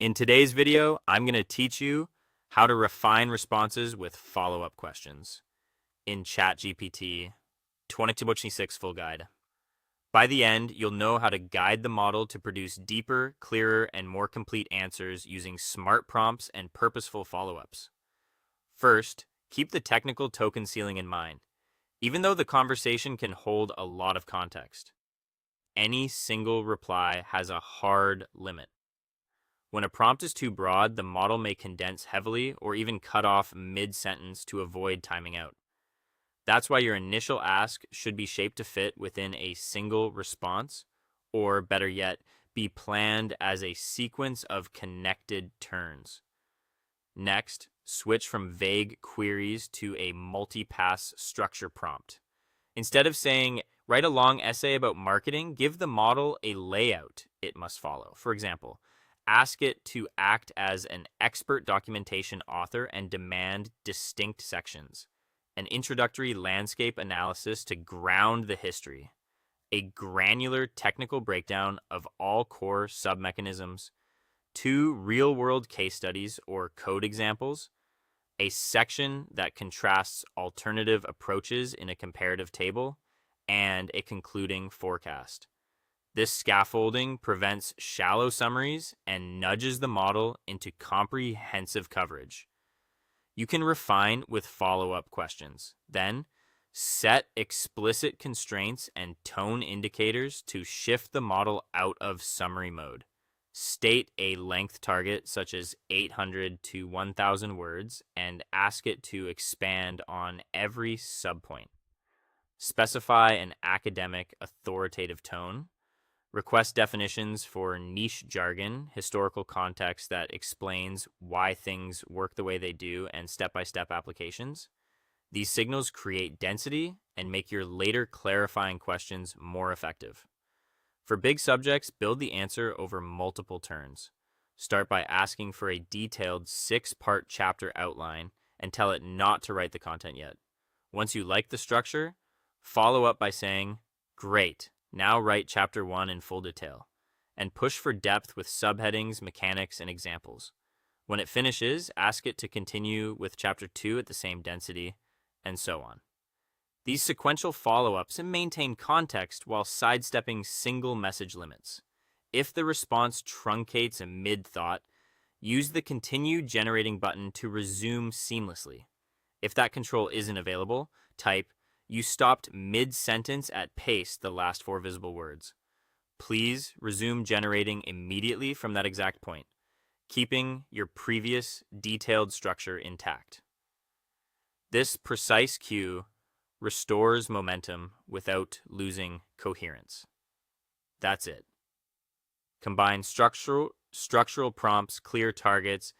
In today's video, I'm going to teach you how to refine responses with follow-up questions in ChatGPT 2026 Full Guide. By the end, you'll know how to guide the model to produce deeper, clearer, and more complete answers using smart prompts and purposeful follow-ups. First, keep the technical token ceiling in mind. Even though the conversation can hold a lot of context, any single reply has a hard limit. When a prompt is too broad, the model may condense heavily or even cut off mid-sentence to avoid timing out. That's why your initial ask should be shaped to fit within a single response, or better yet, be planned as a sequence of connected turns. Next, switch from vague queries to a multi-pass structure prompt. Instead of saying, write a long essay about marketing, give the model a layout it must follow. For example, ask it to act as an expert documentation author and demand distinct sections, an introductory landscape analysis to ground the history, a granular technical breakdown of all core submechanisms, 2 real-world case studies or code examples, a section that contrasts alternative approaches in a comparative table, and a concluding forecast. This scaffolding prevents shallow summaries and nudges the model into comprehensive coverage. You can refine with follow-up questions. Then, set explicit constraints and tone indicators to shift the model out of summary mode. State a length target such as 800 to 1,000 words and ask it to expand on every subpoint. Specify an academic, authoritative tone. Request definitions for niche jargon, historical context that explains why things work the way they do, and step-by-step applications. These signals create density and make your later clarifying questions more effective. For big subjects, build the answer over multiple turns. Start by asking for a detailed 6-part chapter outline and tell it not to write the content yet. Once you like the structure, follow up by saying, "Great. Now write Chapter 1 in full detail," and push for depth with subheadings, mechanics, and examples. When it finishes, ask it to continue with Chapter 2 at the same density, and so on. These sequential follow-ups maintain context while sidestepping single message limits. If the response truncates a mid-thought, use the Continue Generating button to resume seamlessly. If that control isn't available, type, "You stopped mid-sentence at paste the last 4 visible words. Please resume generating immediately from that exact point," keeping your previous detailed structure intact. This precise cue restores momentum without losing coherence. That's it. Combine structural prompts, clear targets,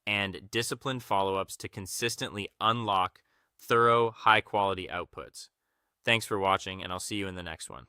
and disciplined follow-ups to consistently unlock thorough, high-quality outputs. Thanks for watching, and I'll see you in the next one.